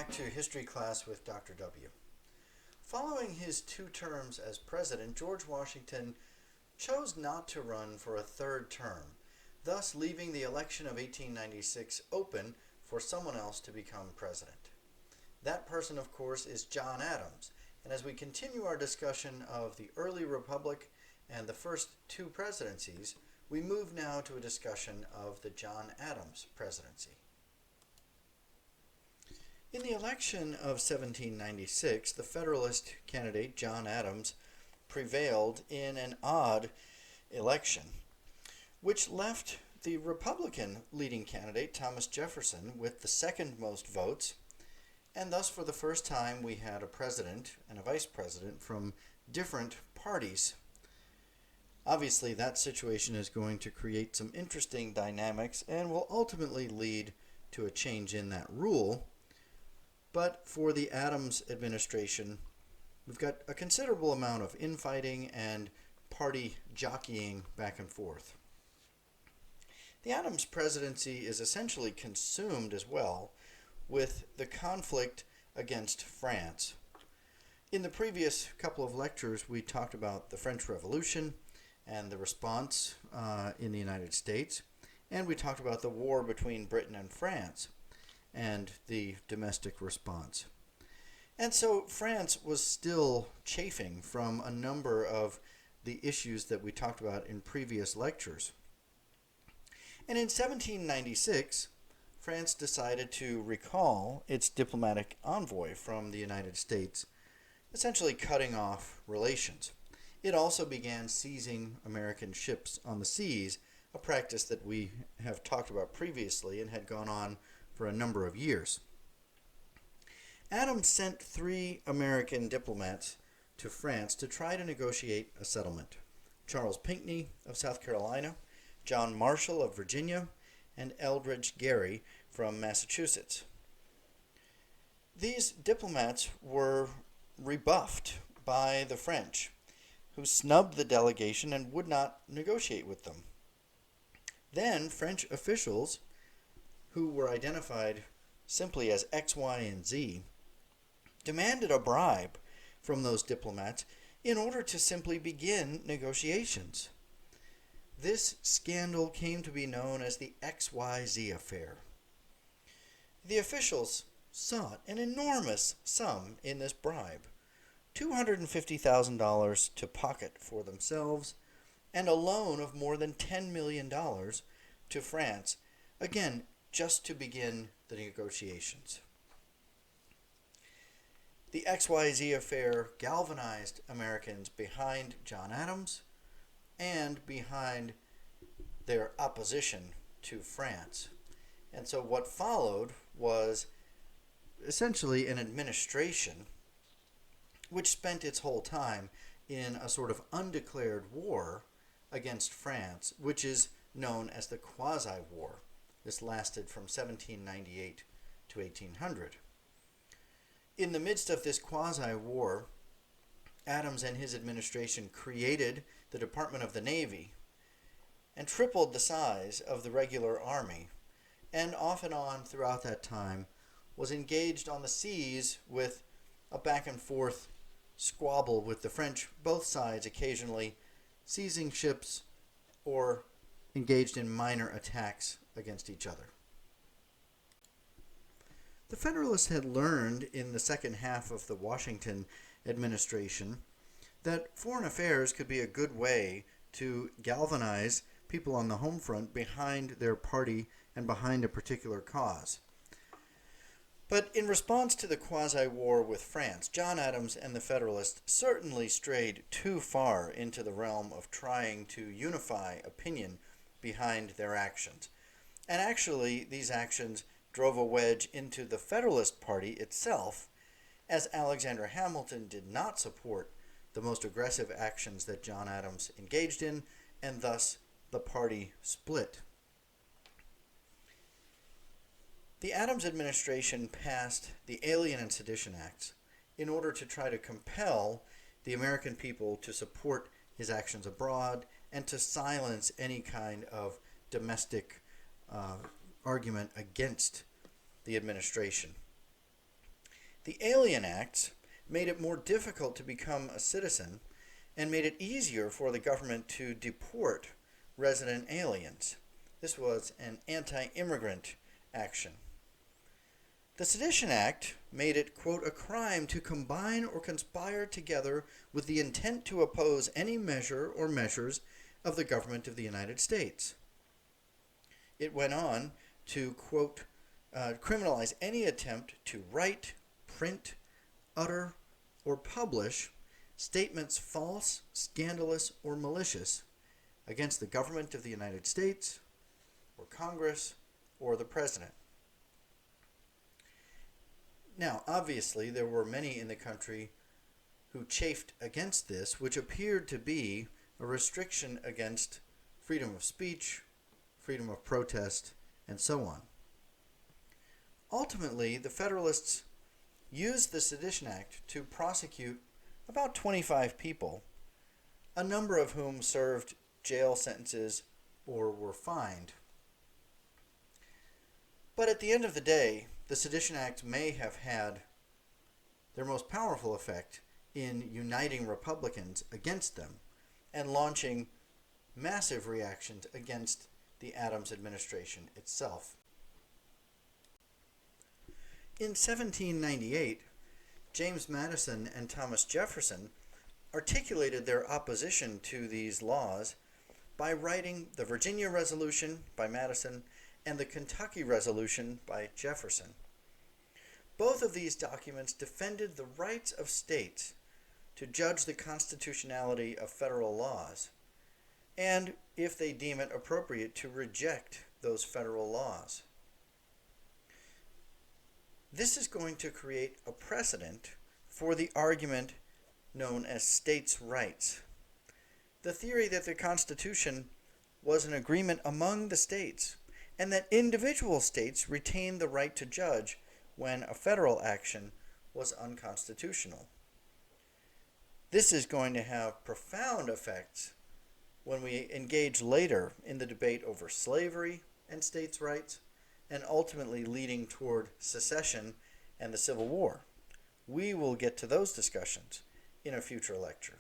back to history class with Dr. W. Following his 2 terms as president, George Washington chose not to run for a 3rd term, thus leaving the election of 1896 open for someone else to become president. That person, of course, is John Adams, and as we continue our discussion of the early republic and the first 2 presidencies, we move now to a discussion of the John Adams presidency. In the election of 1796, the Federalist candidate John Adams prevailed in an odd election, which left the Republican leading candidate Thomas Jefferson with the 2nd most votes, and thus for the first time we had a president and a vice president from different parties. Obviously, that situation is going to create some interesting dynamics and will ultimately lead to a change in that rule. But for the Adams administration, we've got a considerable amount of infighting and party jockeying back and forth. The Adams presidency is essentially consumed as well with the conflict against France. In the previous couple of lectures, we talked about the French Revolution and the response in the United States, and we talked about the war between Britain and France and the domestic response. And so France was still chafing from a number of the issues that we talked about in previous lectures. And in 1796, France decided to recall its diplomatic envoy from the United States, essentially cutting off relations. It also began seizing American ships on the seas, a practice that we have talked about previously and had gone on for a number of years. Adams sent 3 American diplomats to France to try to negotiate a settlement: Charles Pinckney of South Carolina, John Marshall of Virginia, and Eldridge Gerry from Massachusetts. These diplomats were rebuffed by the French, who snubbed the delegation and would not negotiate with them. Then French officials, who were identified simply as X, Y, and Z, demanded a bribe from those diplomats in order to simply begin negotiations. This scandal came to be known as the XYZ Affair. The officials sought an enormous sum in this bribe, $250,000 to pocket for themselves, and a loan of more than $10 million to France, again, just to begin the negotiations. The XYZ Affair galvanized Americans behind John Adams and behind their opposition to France. And so what followed was essentially an administration which spent its whole time in a sort of undeclared war against France, which is known as the Quasi-War. This lasted from 1798 to 1800. In the midst of this quasi-war, Adams and his administration created the Department of the Navy and tripled the size of the regular army, and off and on throughout that time was engaged on the seas with a back and forth squabble with the French, both sides occasionally seizing ships or engaged in minor attacks against each other. The Federalists had learned in the second half of the Washington administration that foreign affairs could be a good way to galvanize people on the home front behind their party and behind a particular cause. But in response to the quasi-war with France, John Adams and the Federalists certainly strayed too far into the realm of trying to unify opinion behind their actions. And actually, these actions drove a wedge into the Federalist Party itself, as Alexander Hamilton did not support the most aggressive actions that John Adams engaged in, and thus the party split. The Adams administration passed the Alien Sedition Acts in order to try to compel the American people to support his actions abroad and to silence any kind of domestic argument against the administration. The Alien Acts made it more difficult to become a citizen and made it easier for the government to deport resident aliens. This was an anti-immigrant action. The Sedition Act made it, quote, a crime to combine or conspire together with the intent to oppose any measure or measures of the government of the United States. It went on to, quote, criminalize any attempt to write, print, utter, or publish statements false, scandalous, or malicious against the government of the United States, or Congress, or the President. Now, obviously, there were many in the country who chafed against this, which appeared to be a restriction against freedom of speech, freedom of protest, and so on. Ultimately, the Federalists used the Sedition Act to prosecute about 25 people, a number of whom served jail sentences or were fined. But at the end of the day, the Sedition Act may have had their most powerful effect in uniting Republicans against them and launching massive reactions against the Adams administration itself. In 1798, James Madison and Thomas Jefferson articulated their opposition to these laws by writing the Virginia Resolution by Madison and the Kentucky Resolution by Jefferson. Both of these documents defended the rights of states to judge the constitutionality of federal laws, and, if they deem it appropriate, to reject those federal laws. This is going to create a precedent for the argument known as states' rights. The theory that the Constitution was an agreement among the states, and that individual states retained the right to judge when a federal action was unconstitutional. This is going to have profound effects when we engage later in the debate over slavery and states' rights, and ultimately leading toward secession and the Civil War. We will get to those discussions in a future lecture.